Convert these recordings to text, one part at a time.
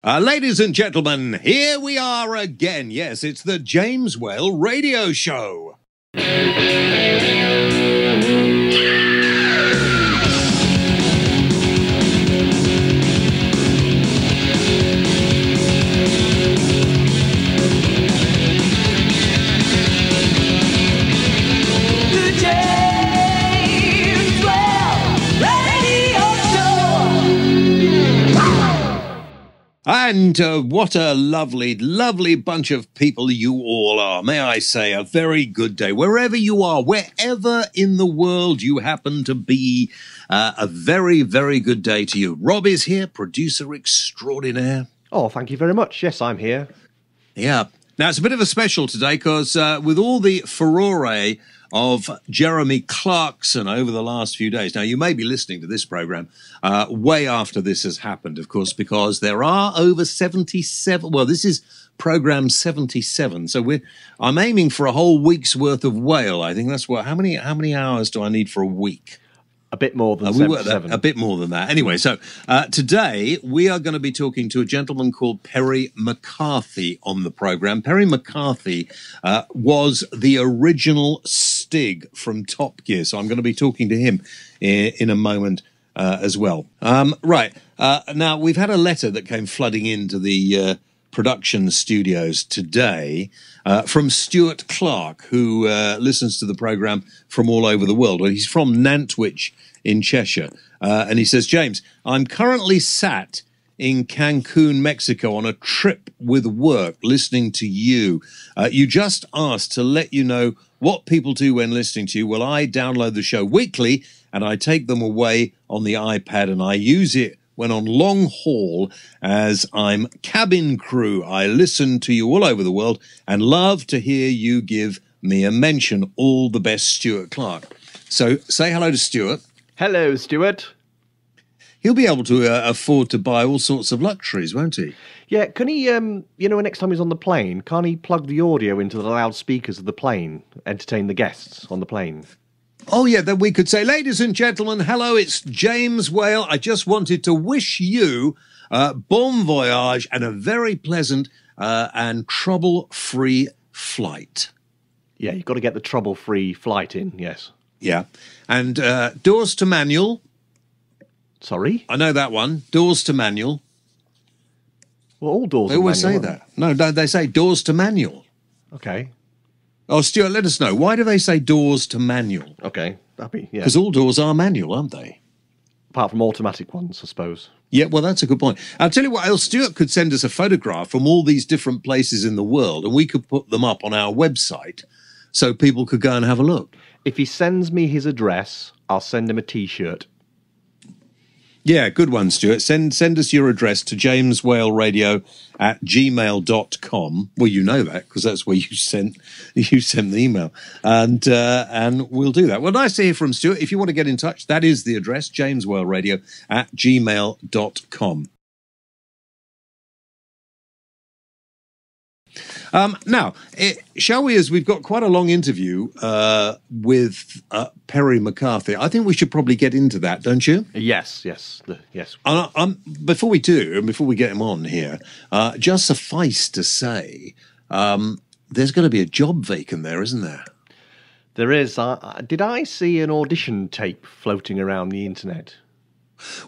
Ladies and gentlemen, here we are again. Yes, it's the James Whale Radio Show. And what a lovely, lovely bunch of people you all are. May I say a very good day. Wherever you are, wherever in the world you happen to be, a very, very good day to you. Rob is here, producer extraordinaire. Oh, thank you very much. Yes, I'm here. Yeah. Now, it's a bit of a special today because with all the furore of Jeremy Clarkson over the last few days. Now, you may be listening to this program way after this has happened, of course, because there are over 77. Well, this is program 77. So I'm aiming for a whole week's worth of whale. I think that's what. How many hours do I need for a week? A bit more than 77. A bit more than that. Anyway, so today we are going to be talking to a gentleman called Perry McCarthy on the program. Perry McCarthy was the original Stig from Top Gear, so I'm going to be talking to him in a moment as well. Right. Now, we've had a letter that came flooding into the production studios today from Stuart Clark, who listens to the program from all over the world. Well, he's from Nantwich in Cheshire, and he says, James, I'm currently sat in Cancun, Mexico on a trip with work listening to you. You just asked to let you know what people do when listening to you. Well, I download the show weekly and I take them away on the iPad and I use it when on long haul as I'm cabin crew. I listen to you all over the world and love to hear you give me a mention. All the best, Stuart Clark. So say hello to Stuart. Hello, Stuart. He'll be able to afford to buy all sorts of luxuries, won't he? Yeah, can he, next time he's on the plane, can't he plug the audio into the loudspeakers of the plane, entertain the guests on the plane? Oh, yeah, then we could say, ladies and gentlemen, hello, it's James Whale. I just wanted to wish you bon voyage and a very pleasant and trouble-free flight. Yeah, you've got to get the trouble-free flight in, yes. Yeah, and doors to manual. Sorry? I know that one, doors to manual. Well, all doors They always say that. No, they say doors to manual. Okay. Oh, Stuart, let us know. Why do they say doors to manual? Okay, that'd be, yeah. Because all doors are manual, aren't they? Apart from automatic ones, I suppose. Yeah, well, that's a good point. I'll tell you what else. Stuart could send us a photograph from all these different places in the world, and we could put them up on our website so people could go and have a look. If he sends me his address, I'll send him a T-shirt. Yeah, good one, Stuart. Send us your address to jameswhaleradio@gmail.com. Well, you know that because that's where you sent the email, and we'll do that. Well, nice to hear from Stuart. If you want to get in touch, that is the address, jameswhaleradio@gmail.com. Now, shall we, as we've got quite a long interview with Perry McCarthy, I think we should probably get into that, don't you? Yes. Before we do, and before we get him on here, just suffice to say, there's going to be a job vacant there, isn't there? There is. Did I see an audition tape floating around the internet?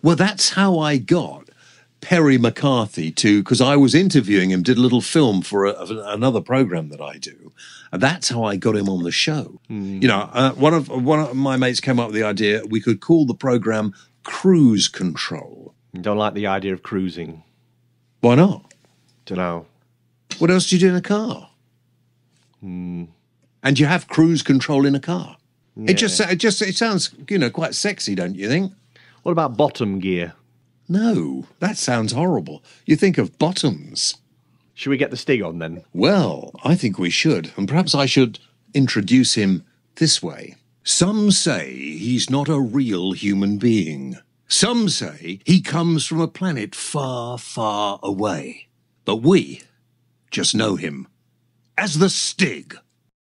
Well, that's how I got Perry McCarthy because I was interviewing him, did a little film for another program that I do. And that's how I got him on the show. Mm. You know, one of my mates came up with the idea we could call the program Cruise Control. You don't like the idea of cruising? Why not? Don't know. What else do you do in a car? Hmm. And you have cruise control in a car. Yeah. It sounds, quite sexy, don't you think? What about bottom gear? No, that sounds horrible. You think of bottoms. Should we get the Stig on then? Well, I think we should. And perhaps I should introduce him this way. Some say he's not a real human being. Some say he comes from a planet far, far away. But we just know him as the Stig.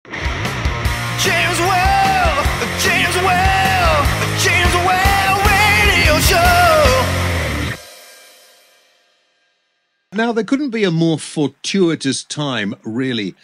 James Whale Radio Show. Now, there couldn't be a more fortuitous time, really,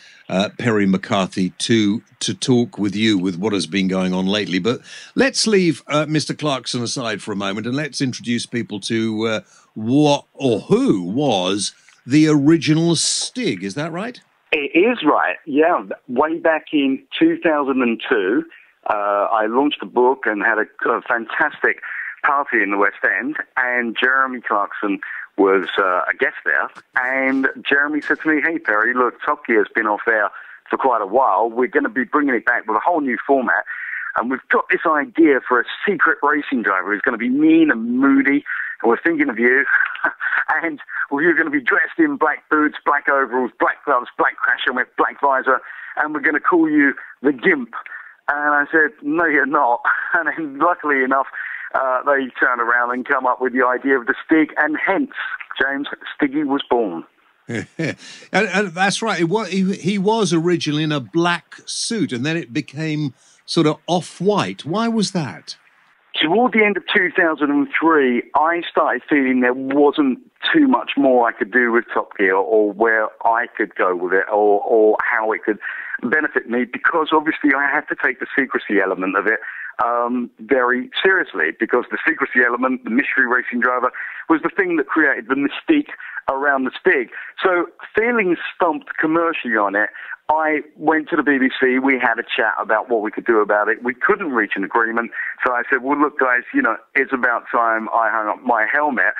Perry McCarthy, to talk with you with what has been going on lately. But let's leave Mr. Clarkson aside for a moment and let's introduce people to what or who was the original Stig. Is that right? It is right, yeah. Way back in 2002, I launched a book and had a fantastic party in the West End, and Jeremy Clarkson was a guest there, and Jeremy said to me, "Hey Perry, look, Top Gear's been off air for quite a while. We're going to be bringing it back with a whole new format, and we've got this idea for a secret racing driver who's going to be mean and moody, and we're thinking of you, and you're going to be dressed in black boots, black overalls, black gloves, black crash helmet, black visor, and we're going to call you the Gimp." And I said, "No, you're not." And then luckily enough, they turned around and come up with the idea of the Stig, and hence, James, Stiggy was born. and that's right. He was originally in a black suit, and then it became sort of off-white. Why was that? Toward the end of 2003, I started feeling there wasn't too much more I could do with Top Gear, or where I could go with it, or how it could benefit me, because obviously I had to take the secrecy element of it very seriously, because the secrecy element, the mystery racing driver, was the thing that created the mystique around the Stig. So feeling stumped commercially on it, I went to the BBC, we had a chat about what we could do about it. We couldn't reach an agreement, so I said, well, look, guys, it's about time I hung up my helmet.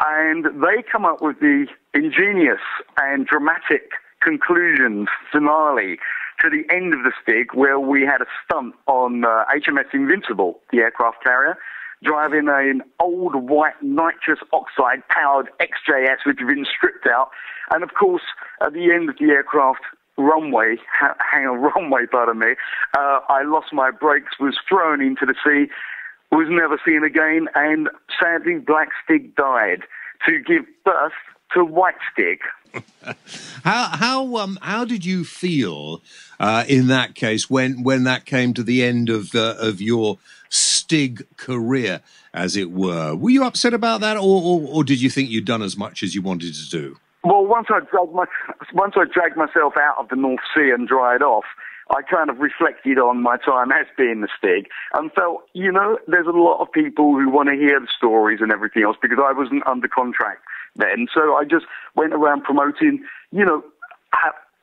And they come up with the ingenious and dramatic conclusion finale to the end of the Stig, where we had a stunt on HMS Invincible, the aircraft carrier, driving an old white nitrous oxide powered XJS which had been stripped out. And of course, at the end of the aircraft runway, pardon me, I lost my brakes, was thrown into the sea, was never seen again, and sadly Black Stig died to give birth to White Stig. How did you feel in that case when that came to the end of your Stig career, as it were? Were you upset about that, or did you think you'd done as much as you wanted to do? Well, once I dragged myself out of the North Sea and dried off, I kind of reflected on my time as being the Stig and felt, there's a lot of people who want to hear the stories and everything else, because I wasn't under contract then. So I just went around promoting,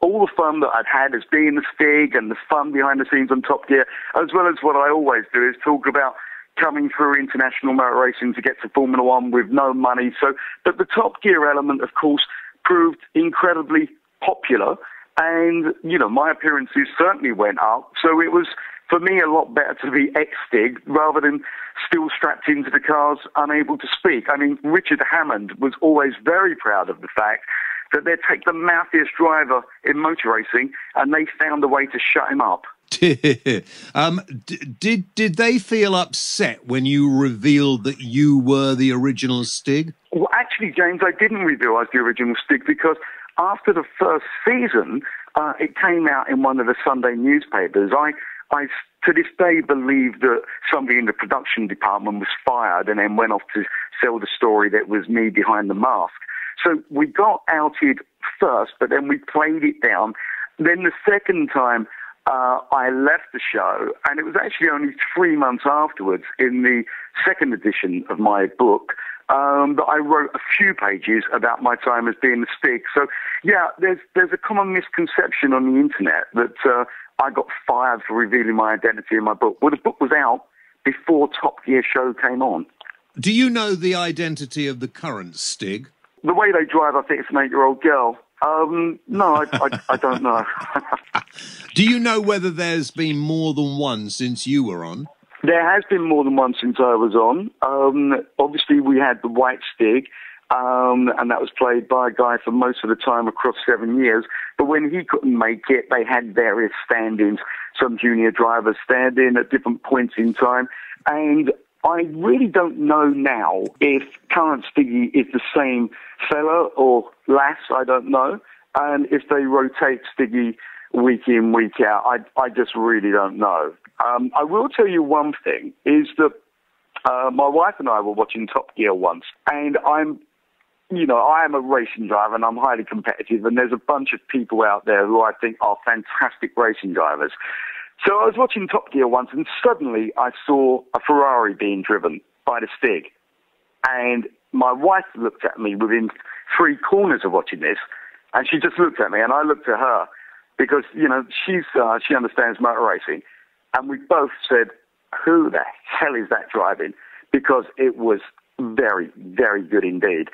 all the fun that I'd had as being the Stig and the fun behind the scenes on Top Gear, as well as what I always do is talk about coming through international motor racing to get to Formula One with no money. So, but the Top Gear element, of course, proved incredibly popular. And, my appearances certainly went up. So it was, for me, a lot better to be ex-Stig rather than still strapped into the cars, unable to speak. I mean, Richard Hammond was always very proud of the fact that they'd take the mouthiest driver in motor racing and they found a way to shut him up. Did they feel upset when you revealed that you were the original Stig? Well, actually, James, I didn't reveal I was the original Stig, because after the first season, it came out in one of the Sunday newspapers. I to this day believe that somebody in the production department was fired and then went off to sell the story that was me behind the mask. So we got outed first, but then we played it down. Then the second time, I left the show, and it was actually only 3 months afterwards, in the second edition of my book, that I wrote a few pages about my time as being the Stig. So, yeah, there's a common misconception on the internet that I got fired for revealing my identity in my book. Well, the book was out before Top Gear show came on. Do you know the identity of the current Stig? The way they drive, I think it's an 8-year-old girl. No, I don't know. Do you know whether there's been more than one since you were on? There has been more than one since I was on. Obviously, we had the White Stig, and that was played by a guy for most of the time across 7 years. But when he couldn't make it, they had various stand-ins, some junior drivers stand in at different points in time. And I really don't know now if current Stiggy is the same fella or lass, I don't know. And if they rotate Stiggy week in, week out, I just really don't know. I will tell you one thing, is that my wife and I were watching Top Gear once, and I'm I am a racing driver and I'm highly competitive, and there's a bunch of people out there who I think are fantastic racing drivers. So I was watching Top Gear once, and suddenly I saw a Ferrari being driven by the Stig. And my wife looked at me within 3 corners of watching this, and she just looked at me, and I looked at her because, she understands motor racing. And we both said, who the hell is that driving? Because it was very, very good indeed.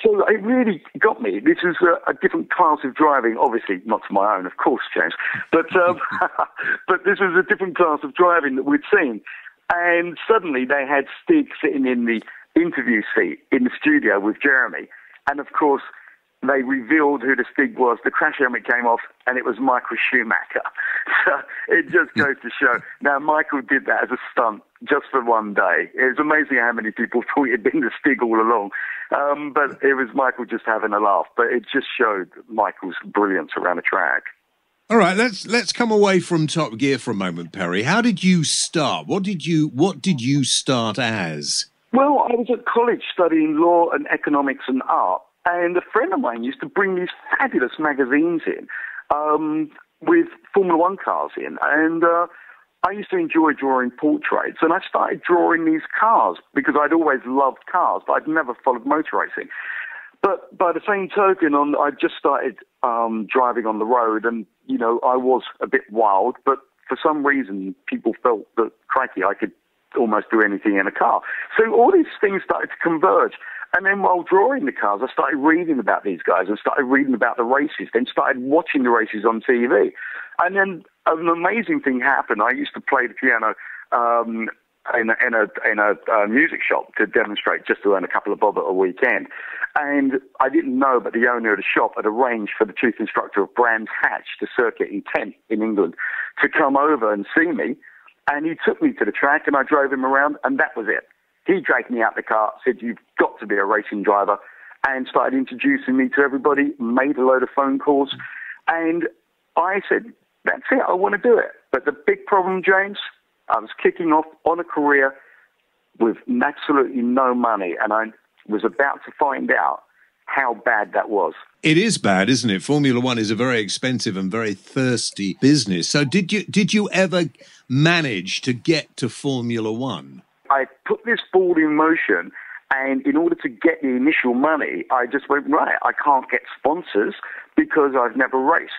So it really got me. This is a different class of driving, obviously not to my own, of course, James, but but this was a different class of driving that we'd seen. And suddenly they had Stig sitting in the interview seat in the studio with Jeremy. And of course, they revealed who the Stig was. The crash helmet came off, and it was Michael Schumacher. So it just goes to show. Now, Michael did that as a stunt just for one day. It was amazing how many people thought he'd been the Stig all along. But it was Michael just having a laugh. But it just showed Michael's brilliance around the track. All right, let's come away from Top Gear for a moment, Perry. How did you start? What did you start as? Well, I was at college studying law and economics and art. And a friend of mine used to bring these fabulous magazines in with Formula One cars in. And I used to enjoy drawing portraits. And I started drawing these cars because I'd always loved cars, but I'd never followed motor racing. But by the same token, I just started driving on the road. And, I was a bit wild. But for some reason, people felt that, crikey, I could almost do anything in a car. So all these things started to converge. And then while drawing the cars, I started reading about these guys and started reading about the races, then started watching the races on TV. And then an amazing thing happened. I used to play the piano in a music shop to demonstrate, just to earn a couple of bob at a weekend. And I didn't know, but the owner of the shop had arranged for the chief instructor of Brands Hatch, the circuit in Kent in England, to come over and see me. And he took me to the track, and I drove him around, and that was it. He dragged me out the car, said, you've got to be a racing driver, and started introducing me to everybody, made a load of phone calls. And I said, that's it, I want to do it. But the big problem, James, I was kicking off on a career with absolutely no money, and I was about to find out how bad that was. It is bad, isn't it? Formula One is a very expensive and very thirsty business. So did you ever manage to get to Formula One? I put this ball in motion, and in order to get the initial money, I just went, right, I can't get sponsors because I've never raced,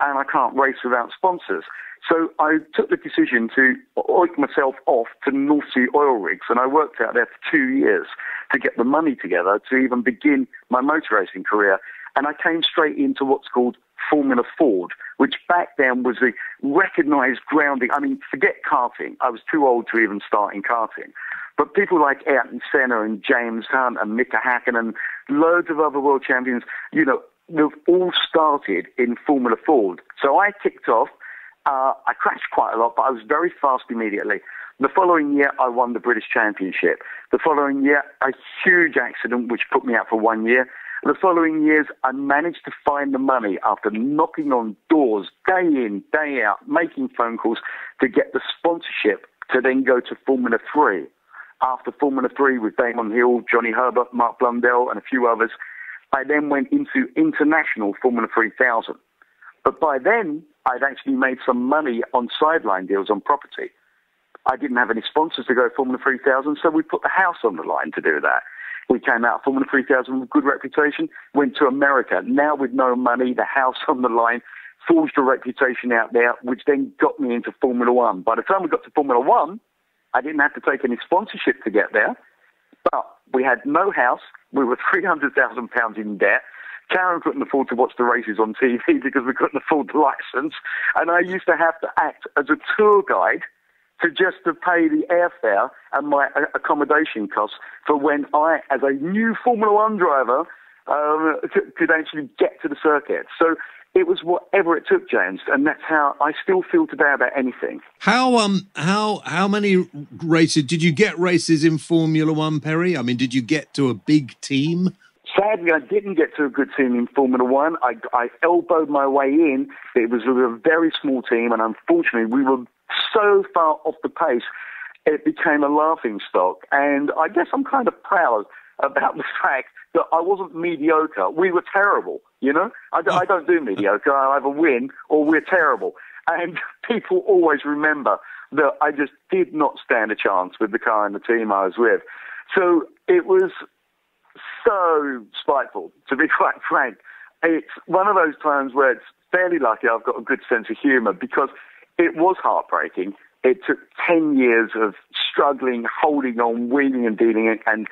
and I can't race without sponsors. So I took the decision to oik myself off to North Sea oil rigs, and I worked out there for 2 years to get the money together to even begin my motor racing career. And I came straight into what's called Formula Ford, which back then was the recognised grounding. I mean, forget karting. I was too old to even start in karting. But people like Ayrton Senna and James Hunt and Mika Hakkinen and loads of other world champions, they've all started in Formula Ford. So I kicked off. I crashed quite a lot, but I was very fast immediately. The following year, I won the British Championship. The following year, a huge accident, which put me out for 1 year. The following years, I managed to find the money after knocking on doors day in, day out, making phone calls to get the sponsorship to then go to Formula 3. After Formula 3 with Damon Hill, Johnny Herbert, Mark Blundell, and a few others, I then went into international Formula 3000. But by then, I'd actually made some money on sideline deals on property. I didn't have any sponsors to go Formula 3000, so we put the house on the line to do that. We came out of Formula 3000 with good reputation, went to America. Now with no money, the house on the line, forged a reputation out there, which then got me into Formula One. By the time we got to Formula One, I didn't have to take any sponsorship to get there, but we had no house. We were £300,000 in debt. Karen couldn't afford to watch the races on TV because we couldn't afford the license. And I used to have to act as a tour guide to pay the airfare and my accommodation costs for when I, as a new Formula One driver, could actually get to the circuit. So it was whatever it took, James, and that's how I still feel today about anything. How many races did you get races in Formula One, Perry? I mean, did you get to a big team? Sadly, I didn't get to a good team in Formula One. I elbowed my way in. It was a very small team, and unfortunately, we were so far off the pace, it became a laughing stock. And I guess I'm kind of proud about the fact that I wasn't mediocre. We were terrible, you know? I don't do mediocre. I either win or we're terrible. And people always remember that I just did not stand a chance with the car and the team I was with. So it was so spiteful, to be quite frank. It's one of those times where it's fairly lucky I've got a good sense of humour, because it was heartbreaking. It took 10 years of struggling, holding on, wheeling and dealing, and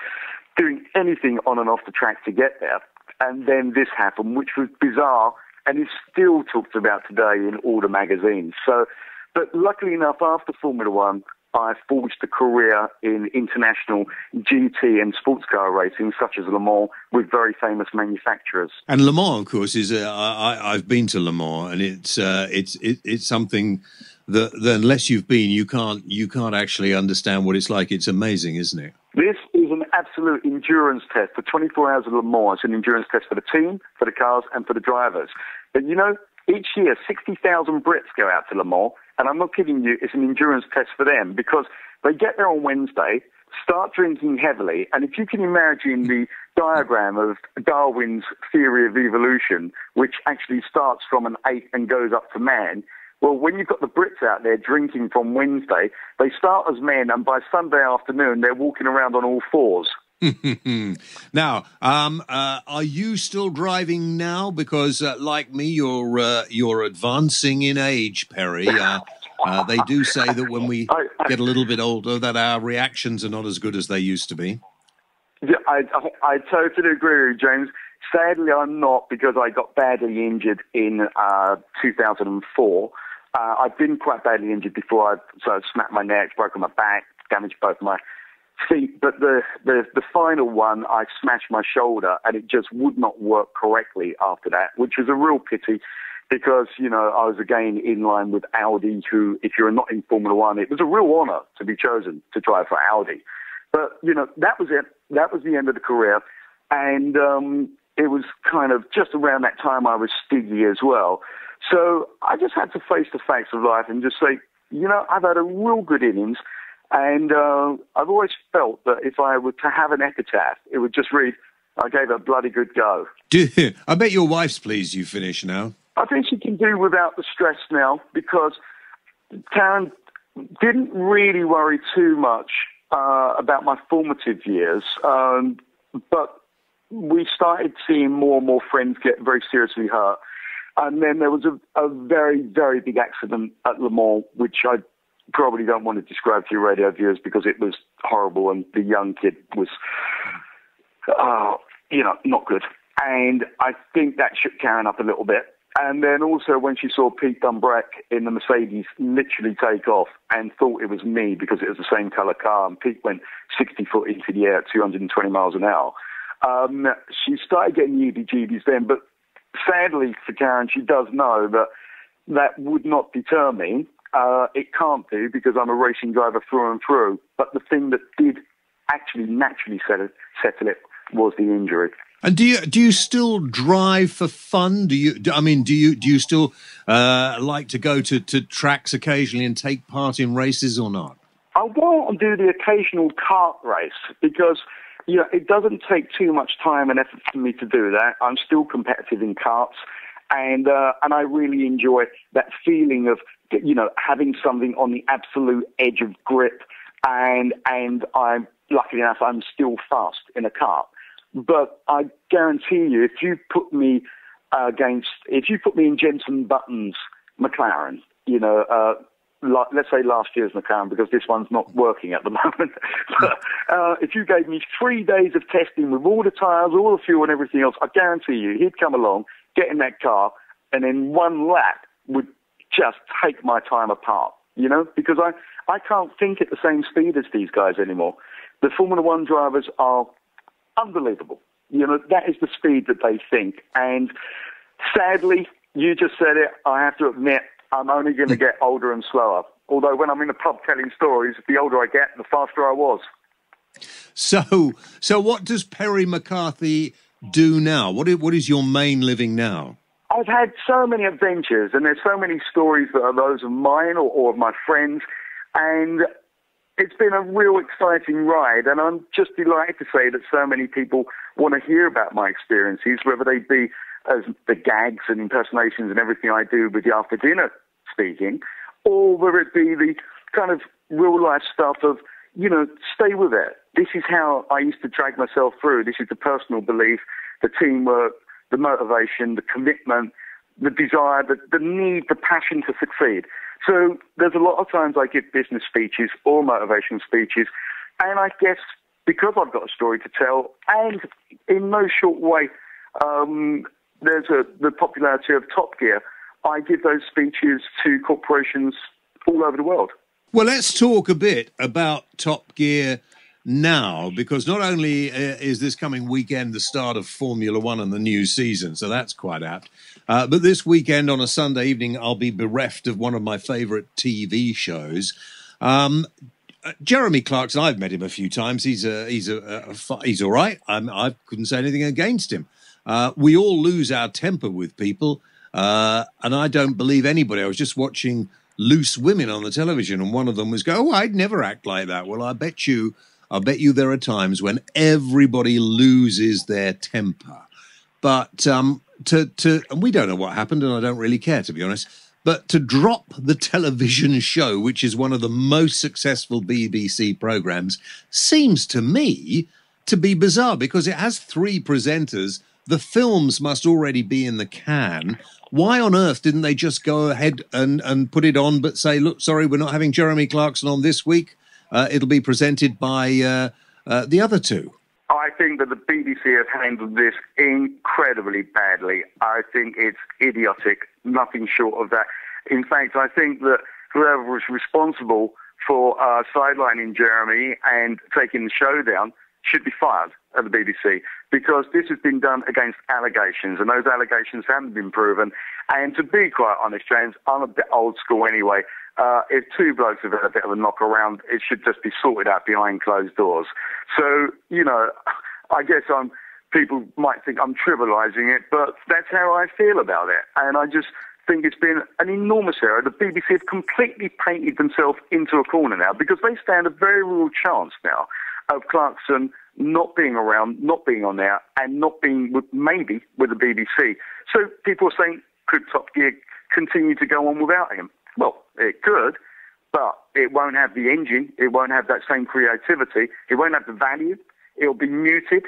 doing anything on and off the track to get there. And then this happened, which was bizarre, and is still talked about today in all the magazines. So, but luckily enough, after Formula One, I forged a career in international GT and sports car racing, such as Le Mans, with very famous manufacturers. And Le Mans, of course, is I've been to Le Mans, and it's something that unless you've been, you can't actually understand what it's like. It's amazing, isn't it? This is an absolute endurance test. For 24 hours of Le Mans, it's an endurance test for the team, for the cars, and for the drivers. But you know, each year 60,000 Brits go out to Le Mans. And I'm not kidding you, it's an endurance test for them, because they get there on Wednesday, start drinking heavily, and if you can imagine the diagram of Darwin's theory of evolution, which actually starts from an ape and goes up to man, well, when you've got the Brits out there drinking from Wednesday, they start as men, and by Sunday afternoon, they're walking around on all fours. Now, are you still driving now? Because, like me, you're advancing in age, Perry. They do say that when we get a little bit older, that our reactions are not as good as they used to be. Yeah, I totally agree with you, James. Sadly, I'm not, because I got badly injured in 2004. I've been quite badly injured before. I snapped my neck, broken my back, damaged both my feet, but the final one, I smashed my shoulder, and it just would not work correctly after that, which was a real pity, because, you know, I was again in line with Audi, who, if you're not in Formula One, it was a real honour to be chosen to drive for Audi. But, you know, that was it. That was the end of the career. And it was kind of just around that time I was Stiggy as well. So I just had to face the facts of life and just say, you know, I've had a real good innings. And I've always felt that if I were to have an epitaph, it would just read, I gave it a bloody good go. I bet your wife's pleased you finished now. I think she can do without the stress now, because Karen didn't really worry too much about my formative years. But we started seeing more and more friends get very seriously hurt. And then there was a very, very big accident at Le Mans, which I probably don't want to describe to your radio viewers, because it was horrible, and the young kid was, you know, not good. And I think that shook Karen up a little bit. And then also when she saw Pete Dumbreck in the Mercedes literally take off and thought it was me because it was the same colour car, and Pete went 60 foot into the air at 220 miles an hour, she started getting heebie-jeebies then. But sadly for Karen, she does know that that would not deter me. It can't do, because I'm a racing driver through and through. But the thing that did actually naturally settle it was the injury. And do you still drive for fun? Do you still like to go to tracks occasionally and take part in races or not? I won't do the occasional kart race, because, you know, it doesn't take too much time and effort for me to do that. I'm still competitive in karts, and I really enjoy that feeling of, you know, having something on the absolute edge of grip, and I'm lucky enough I'm still fast in a kart. But I guarantee you, if you put me in Jenson Button's McLaren, you know, let's say last year's McLaren, because this one's not working at the moment. But if you gave me 3 days of testing with all the tyres, all the fuel and everything else, I guarantee you he'd come along, get in that car, and in one lap would just take my time apart, you know, because I can't think at the same speed as these guys anymore. The Formula One drivers are unbelievable. You know, that is the speed that they think. And sadly, you just said it, I have to admit, I'm only going to get older and slower. Although when I'm in the pub telling stories, the older I get, the faster I was. So what does Perry McCarthy do now? What is your main living now? I've had so many adventures, and there's so many stories that are those of mine or of my friends. And it's been a real exciting ride, and I'm just delighted to say that so many people want to hear about my experiences, whether they be as the gags and impersonations and everything I do with the after dinner speaking, or whether it be the kind of real life stuff of, stay with it. This is how I used to drag myself through. This is the personal belief, the teamwork, the motivation, the commitment, the desire, the need, the passion to succeed. So there's a lot of times I give business speeches or motivation speeches, and I guess because I've got a story to tell, and in no short way, there's the popularity of Top Gear, I give those speeches to corporations all over the world. Well, let's talk a bit about Top Gear now, because not only is this coming weekend the start of Formula One and the new season, so that's quite apt, but this weekend on a Sunday evening, I'll be bereft of one of my favourite TV shows. Jeremy Clarkson, I've met him a few times. He's all right. I couldn't say anything against him. We all lose our temper with people, and I don't believe anybody. I was just watching Loose Women on the television, and one of them was going, "Oh, I'd never act like that." Well, I bet you there are times when everybody loses their temper. But and we don't know what happened, and I don't really care, to be honest. But to drop the television show, which is one of the most successful BBC programmes, seems to me to be bizarre, because it has 3 presenters. The films must already be in the can. Why on earth didn't they just go ahead and put it on, but say, look, sorry, we're not having Jeremy Clarkson on this week. It'll be presented by the other 2. I think that the BBC have handled this incredibly badly. I think it's idiotic, nothing short of that. In fact, I think that whoever was responsible for sidelining Jeremy and taking the show down should be fired at the BBC, because this has been done against allegations, and those allegations haven't been proven. And to be quite honest, James, I'm a bit old school anyway. If 2 blokes have had a bit of a knock around, it should just be sorted out behind closed doors. So, I guess people might think I'm trivialising it, but that's how I feel about it. And I just think it's been an enormous error. The BBC have completely painted themselves into a corner now, because they stand a very real chance now of Clarkson not being around, not being on there, and not being maybe with the BBC. So people are saying, could Top Gear continue to go on without him? Well, it could, but it won't have the engine. It won't have that same creativity. It won't have the value. It'll be muted.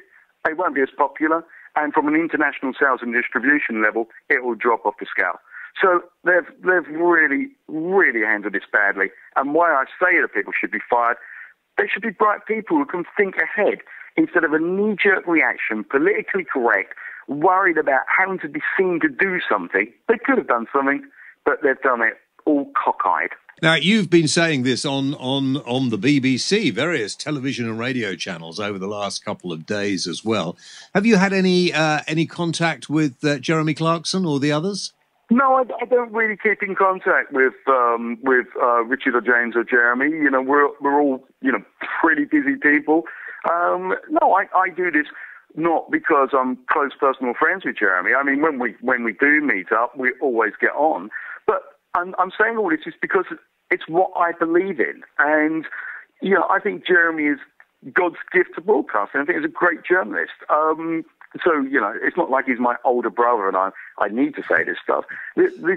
It won't be as popular. And from an international sales and distribution level, it will drop off the scale. So they've really, really handled this badly. And why I say that people should be fired, they should be bright people who can think ahead instead of a knee-jerk reaction, politically correct, worried about having to be seen to do something. They could have done something, but they've done it all cockeyed. Now, you've been saying this on the BBC, various television and radio channels over the last couple of days as well. Have you had any contact with Jeremy Clarkson or the others? No, I don't really keep in contact with Richard or James or Jeremy. We're all pretty busy people. No, I do this not because I'm close personal friends with Jeremy. I mean, when we do meet up, we always get on. But I'm saying all this is because it's what I believe in, and I think Jeremy is God's gift to broadcasting. I think he's a great journalist. So, it's not like he's my older brother and I need to say this stuff.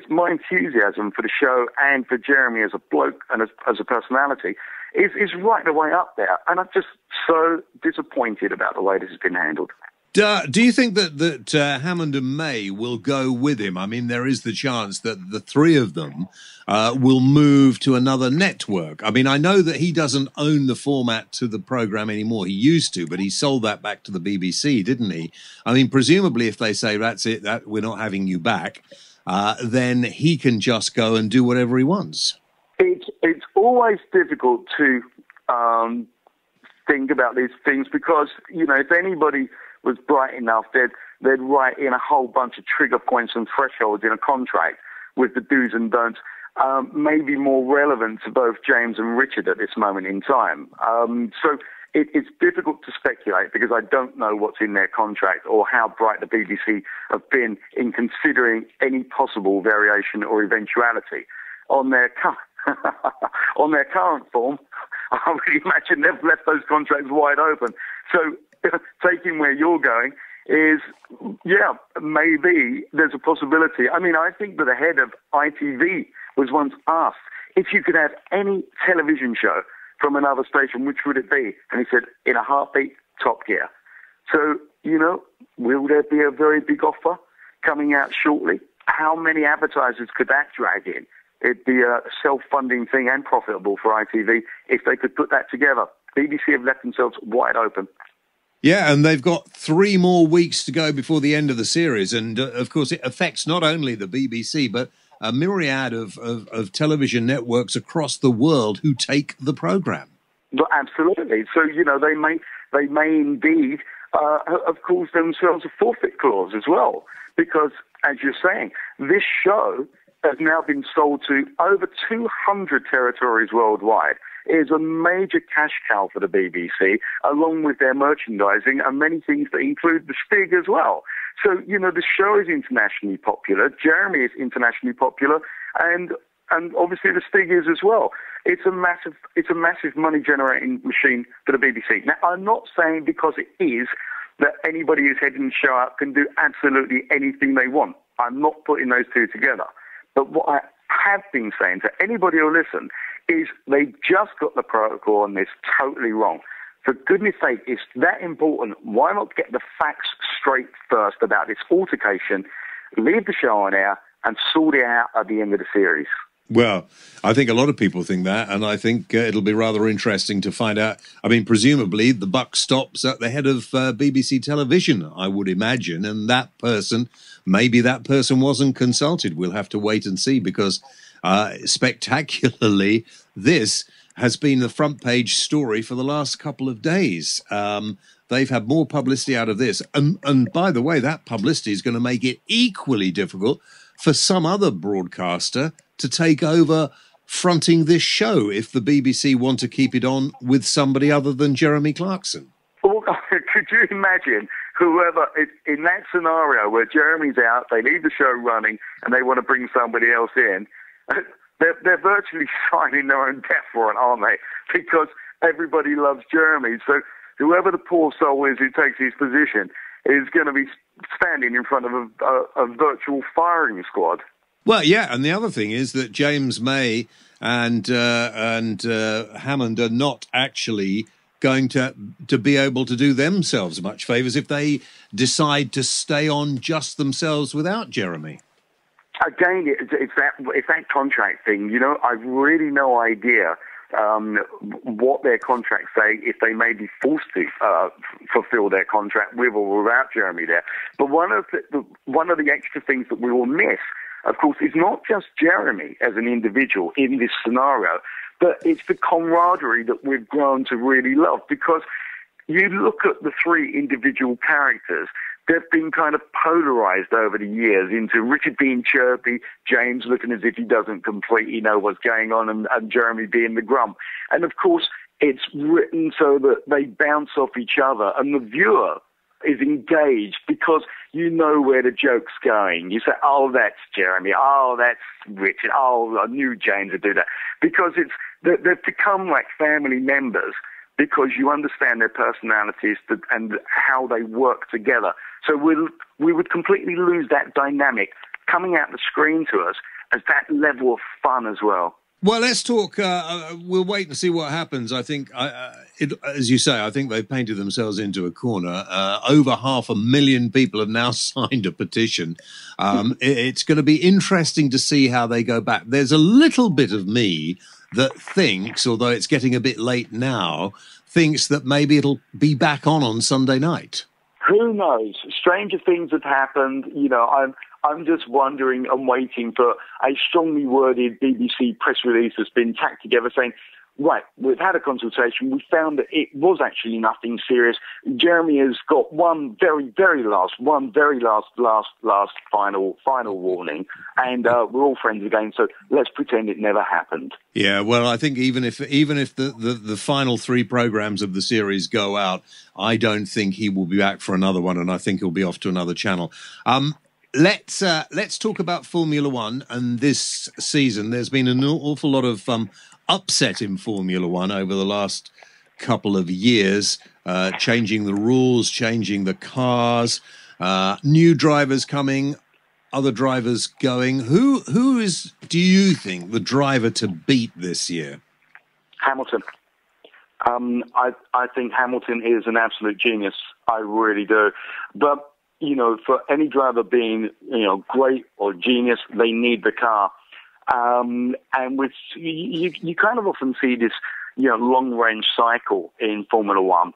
My enthusiasm for the show and for Jeremy as a bloke and as a personality is right the way up there. And I'm just so disappointed about the way this has been handled. Do you think that Hammond and May will go with him? I mean, there is the chance that the 3 of them will move to another network. I mean, I know that he doesn't own the format to the programme anymore. He used to, but he sold that back to the BBC, didn't he? I mean, presumably if they say, that's it, that we're not having you back, then he can just go and do whatever he wants. It's always difficult to think about these things because, if anybody was bright enough, they'd write in a whole bunch of trigger points and thresholds in a contract with the do's and don'ts, maybe more relevant to both James and Richard at this moment in time. So it's difficult to speculate because I don't know what's in their contract or how bright the BBC have been in considering any possible variation or eventuality. On their current form, I would imagine they've left those contracts wide open. So taking where you're going is, yeah, maybe there's a possibility. I mean, I think that the head of ITV was once asked if you could have any television show from another station, which would it be? And he said, in a heartbeat, Top Gear. So, will there be a very big offer coming out shortly? How many advertisers could that drag in? It'd be a self-funding thing and profitable for ITV if they could put that together. BBC have left themselves wide open. Yeah, and they've got 3 more weeks to go before the end of the series. And, of course, it affects not only the BBC, but a myriad of television networks across the world who take the programme. But absolutely. So, they may indeed, of course, themselves a forfeit clause as well. Because, as you're saying, this show has now been sold to over 200 territories worldwide. It is a major cash cow for the BBC, along with their merchandising and many things that include the Stig as well. So, the show is internationally popular. Jeremy is internationally popular, and obviously the Stig is as well. It's a massive money-generating machine for the BBC. Now, I'm not saying because it is that anybody who's heading the show up can do absolutely anything they want. I'm not putting those two together. But what I have been saying to anybody who'll listen is they just got the protocol on this totally wrong. For goodness sake, it's that important. Why not get the facts straight first about this altercation, leave the show on air, and sort it out at the end of the series? Well, I think a lot of people think that, and I think it'll be rather interesting to find out. I mean, presumably the buck stops at the head of BBC Television, I would imagine, and maybe that person wasn't consulted. We'll have to wait and see, because spectacularly, this has been the front page story for the last couple of days. They've had more publicity out of this. And by the way, that publicity is going to make it equally difficult for some other broadcaster to take over fronting this show if the BBC want to keep it on with somebody other than Jeremy Clarkson. Well, could you imagine whoever, in that scenario where Jeremy's out, they leave the show running, and they want to bring somebody else in, they're virtually signing their own death warrant, aren't they? Because everybody loves Jeremy. So whoever the poor soul is who takes his position is going to be standing in front of a virtual firing squad. Well, yeah, and the other thing is that James May and Hammond are not actually going to be able to do themselves much favours if they decide to stay on just themselves without Jeremy. Again, it's that contract thing. I've really no idea what their contracts say, if they may be forced to fulfil their contract with or without Jeremy there. But one of the extra things that we will miss, of course, is not just Jeremy as an individual in this scenario, but it's the camaraderie that we've grown to really love. Because you look at the 3 individual characters, they've been kind of polarized over the years into Richard being chirpy, James looking as if he doesn't completely know what's going on, and Jeremy being the grump. And of course, it's written so that they bounce off each other, and the viewer is engaged because you know where the joke's going. You say, oh, that's Jeremy. Oh, that's Richard. Oh, I knew James would do that. Because they've become like family members, because you understand their personalities and how they work together. So we would completely lose that dynamic coming out the screen to us as that level of fun as well. Well, let's talk. We'll wait and see what happens. I think, as you say, I think they've painted themselves into a corner. Over 500,000 people have now signed a petition. It's going to be interesting to see how they go back. There's a little bit of me that thinks, although it's getting a bit late now, thinks that maybe it'll be back on Sunday night. Who knows? Stranger things have happened. I'm just wondering and waiting for a strongly worded BBC press release that's been tacked together saying, right, we've had a consultation. We found that it was actually nothing serious. Jeremy has got one very last final warning, and we're all friends again. So let's pretend it never happened. Yeah, well, I think even if the final 3 programmes of the series go out, I don't think he will be back for another one, and I think he'll be off to another channel. Let's talk about Formula One and this season. There's been an awful lot of upset in Formula One over the last couple of years, changing the rules, changing the cars, new drivers coming, other drivers going. Who is, do you think, the driver to beat this year? Hamilton. I think Hamilton is an absolute genius. I really do. But, you know, for any driver being, you know, great or genius, they need the car. And with you kind of often see this, you know, long-range cycle in Formula One.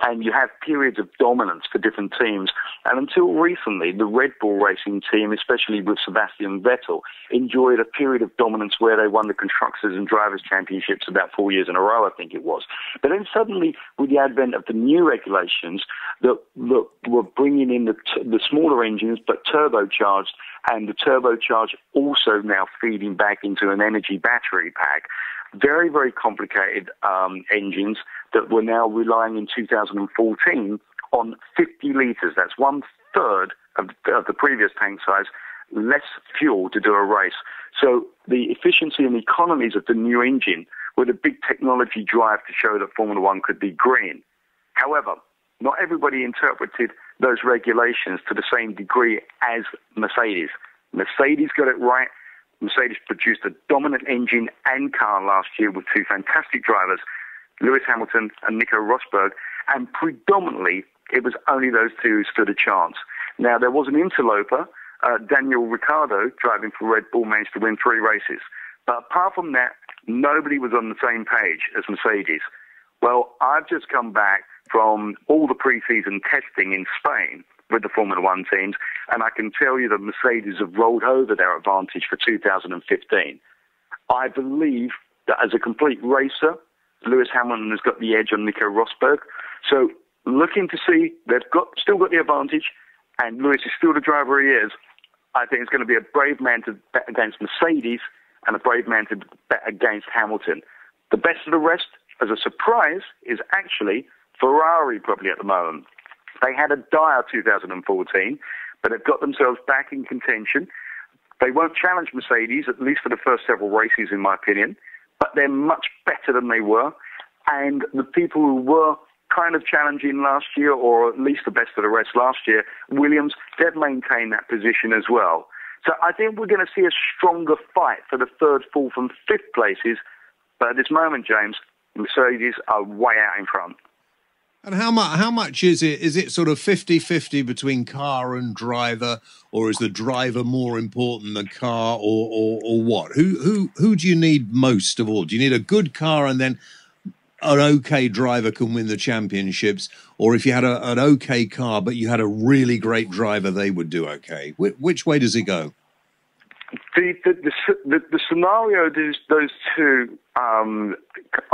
And you have periods of dominance for different teams. And until recently, the Red Bull racing team, especially with Sebastian Vettel, enjoyed a period of dominance where they won the Constructors and Drivers' Championships about 4 years in a row, I think it was. But then suddenly, with the advent of the new regulations that were bringing in the smaller engines, but turbocharged, and the turbocharged also now feeding back into an energy battery pack, very, very complicated engines that were now relying in 2014 on 50 litres. That's 1/3 of the previous tank size, less fuel to do a race. So the efficiency and economies of the new engine were the big technology drive to show that Formula One could be green. However, not everybody interpreted those regulations to the same degree as Mercedes. Mercedes got it right. Mercedes produced a dominant engine and car last year with two fantastic drivers, Lewis Hamilton and Nico Rosberg, and predominantly it was only those two who stood a chance. Now, there was an interloper, Daniel Ricciardo, driving for Red Bull, managed to win 3 races. But apart from that, nobody was on the same page as Mercedes. Well, I've just come back from all the pre-season testing in Spain with the Formula One teams, and I can tell you that Mercedes have rolled over their advantage for 2015. I believe that as a complete racer, Lewis Hamilton has got the edge on Nico Rosberg. So looking to see, they've still got the advantage, and Lewis is still the driver he is. I think it's going to be a brave man to bet against Mercedes and a brave man to bet against Hamilton. The best of the rest, as a surprise, is actually Ferrari probably at the moment. They had a dire 2014, but they've got themselves back in contention. They won't challenge Mercedes, at least for the first several races, in my opinion, but they're much better than they were. And the people who were kind of challenging last year, or at least the best of the rest last year, Williams, they've maintained that position as well. So I think we're going to see a stronger fight for the 3rd, 4th and 5th places. But at this moment, James, Mercedes are way out in front. And how much is it? Is it sort of 50-50 between car and driver, or is the driver more important than car, or what? Who do you need most of all? Do you need a good car and then an okay driver can win the championships, or if you had an okay car but you had a really great driver, they would do okay? Which way does it go? The scenario those two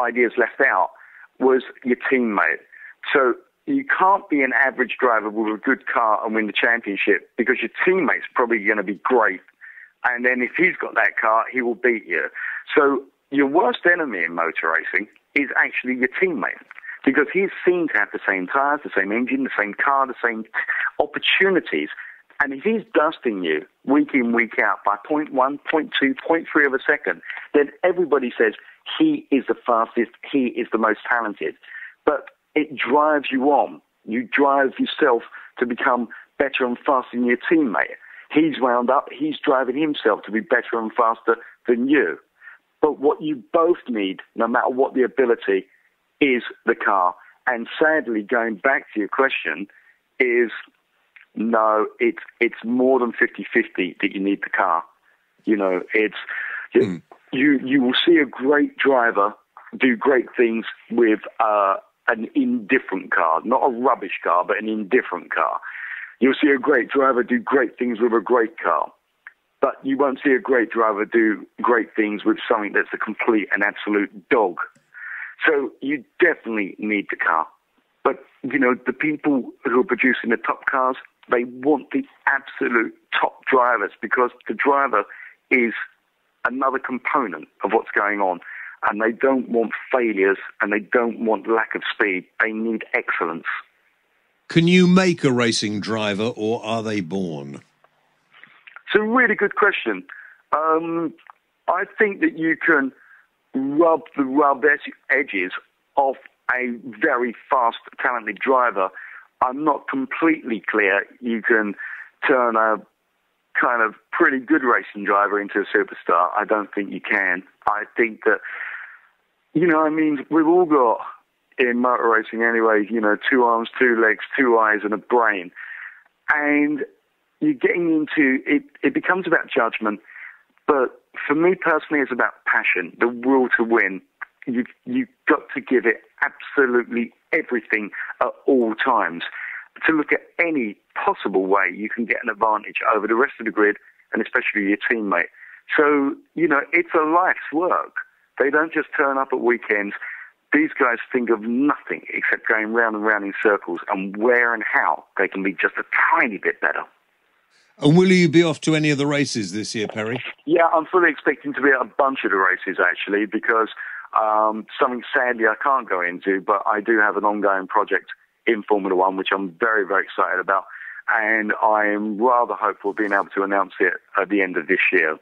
ideas left out was your teammate. So you can't be an average driver with a good car and win the championship, because your teammate's probably going to be great. And then if he's got that car, he will beat you. So your worst enemy in motor racing is actually your teammate, because he's seen to have the same tyres, the same engine, the same car, the same opportunities. And if he's dusting you week in, week out by 0.1, 0.2, 0.3 of a second, then everybody says he is the fastest, he is the most talented. But it drives you on. You drive yourself to become better and faster than your teammate. He's wound up, he's driving himself to be better and faster than you. But what you both need, no matter what the ability, is the car. And sadly, going back to your question, is no, it's more than 50-50 that you need the car. You know, you will see a great driver do great things with an indifferent car, not a rubbish car, but an indifferent car. You'll see a great driver do great things with a great car, but you won't see a great driver do great things with something that's a complete and absolute dog. So you definitely need the car. But, you know, the people who are producing the top cars, they want the absolute top drivers, because the driver is another component of what's going on. And they don't want failures, and they don't want lack of speed. They need excellence. Can you make a racing driver, or are they born? It's a really good question. I think that you can rub the edges off a very fast, talented driver, I'm not completely clear you can turn a kind of pretty good racing driver into a superstar. I don't think you can. I think that, I mean, we've all got, in motor racing anyway, 2 arms, 2 legs, 2 eyes and a brain. And you're getting into, it becomes about judgment. But for me personally, it's about passion, the will to win. You've got to give it absolutely everything at all times to look at any possible way you can get an advantage over the rest of the grid and especially your teammate. So, it's a life's work. They don't just turn up at weekends. These guys think of nothing except going round and round in circles and where and how they can be just a tiny bit better. And will you be off to any of the races this year, Perry? Yeah, I'm fully expecting to be at a bunch of the races, actually, because something sadly I can't go into, but I do have an ongoing project in Formula One, which I'm very, very excited about. And I'm rather hopeful of being able to announce it at the end of this year.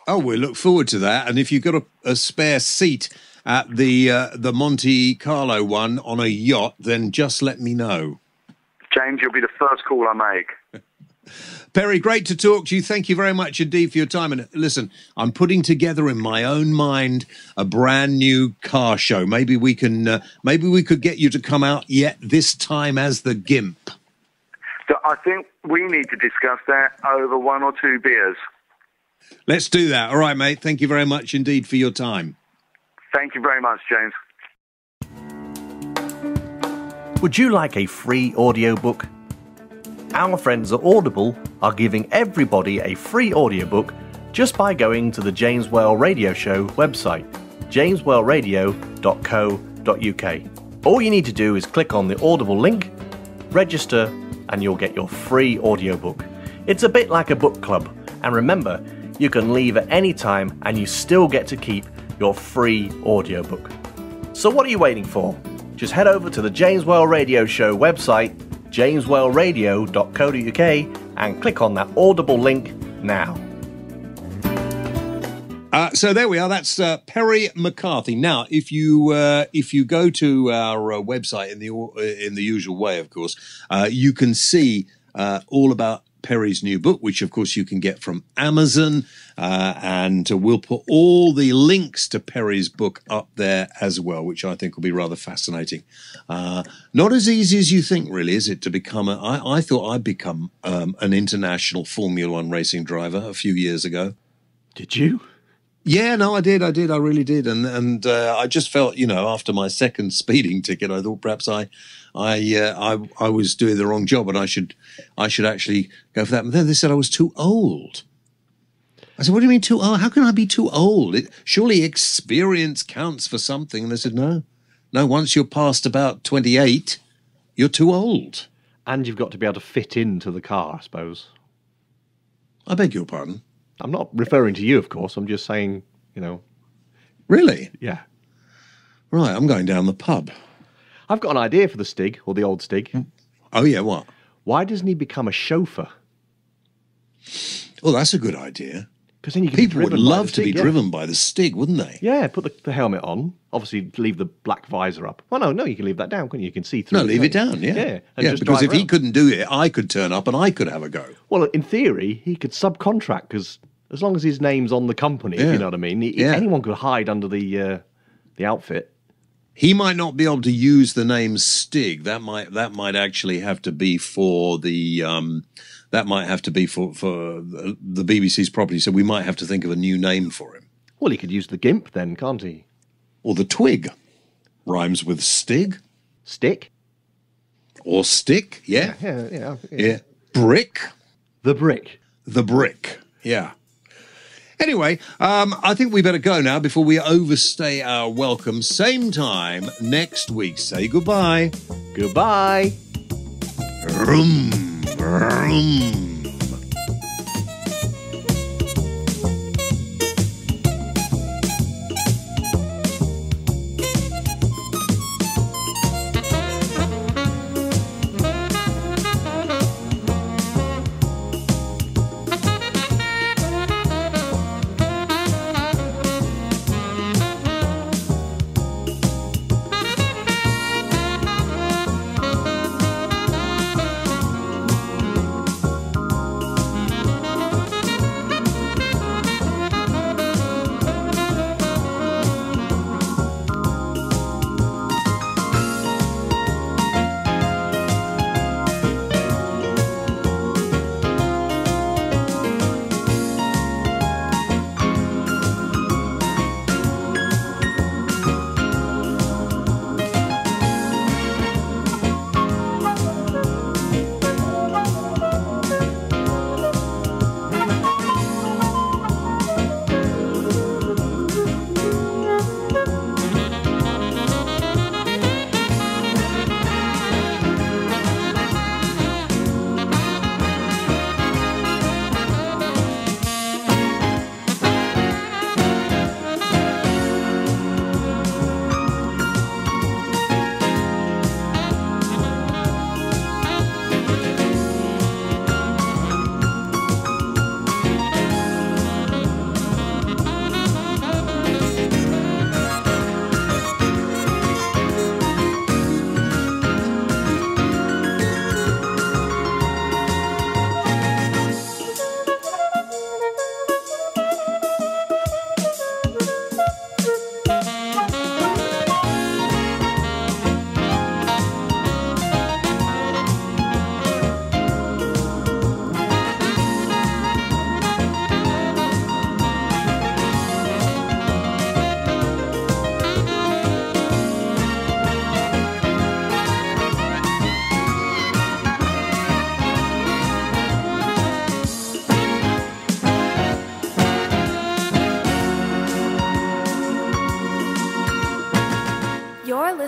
Oh, we look forward to that. And if you've got a spare seat at the Monte Carlo one on a yacht, then just let me know. James, you'll be the first call I make. Perry, great to talk to you. Thank you very much indeed for your time. And listen, I'm putting together in my own mind a brand new car show. Maybe we could get you to come out yet this time as the Gimp. So I think we need to discuss that over 1 or 2 beers. Let's do that. All right, mate. Thank you very much indeed for your time. Thank you very much, James. Would you like a free audiobook? Our friends at Audible are giving everybody a free audiobook just by going to the James Whale Radio Show website, jameswhaleradio.co.uk. All you need to do is click on the Audible link, register, and you'll get your free audiobook. It's a bit like a book club, and remember, you can leave at any time and you still get to keep your free audiobook. So what are you waiting for? Just head over to the James Whale Radio Show website, jameswhaleradio.co.uk, and click on that Audible link now. So there we are. That's Perry McCarthy. Now, if you go to our website in the usual way, of course, you can see all about Perry's new book, which of course you can get from Amazon, and we'll put all the links to Perry's book up there as well, which I think will be rather fascinating. Not as easy as you think, really, is it, to become I thought I'd become an international Formula One racing driver a few years ago. Did you? Yeah, no, I did. I really did. And I just felt, after my second speeding ticket, I thought perhaps I was doing the wrong job and I should actually go for that. But then they said I was too old. I said, what do you mean too old? How can I be too old? Surely experience counts for something. And they said, no, once you're past about 28, you're too old. And you've got to be able to fit into the car, I suppose. I beg your pardon? I'm not referring to you, of course. I'm just saying, Really? Yeah. Right, I'm going down the pub. I've got an idea for the Stig, or the old Stig. Oh, yeah, what? Why doesn't he become a chauffeur? Oh, that's a good idea. Because then you can People would love to be driven by the Stig, wouldn't they? Yeah, put the helmet on. Obviously, leave the black visor up. Well, no, you can leave that down, couldn't you? You can see through. No, leave it down, yeah. Yeah, just because if he couldn't do it, I could turn up and I could have a go. Well, in theory, he could subcontract, because as long as his name's on the company, if you know what I mean, anyone could hide under the outfit. He might not be able to use the name Stig. That might actually have to be for the for the BBC's property. So we might have to think of a new name for him. Well, he could use the Gimp then, can't he? Or the Twig. Rhymes with Stig. Stick. Or Stick. Yeah. Yeah. Brick. The Brick. The Brick. Yeah. Anyway, I think we better go now before we overstay our welcome. Same time next week. Say goodbye. Goodbye. Vroom, vroom.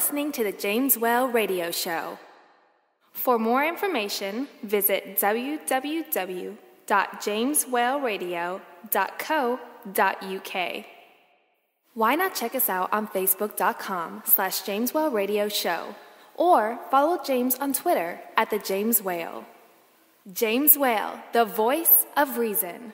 listening to the James Whale Radio Show. For more information, visit www.jameswhaleradio.co.uk. Why not check us out on Facebook.com/James Whale Radio Show, or follow James on Twitter @The James Whale. James Whale, the voice of reason.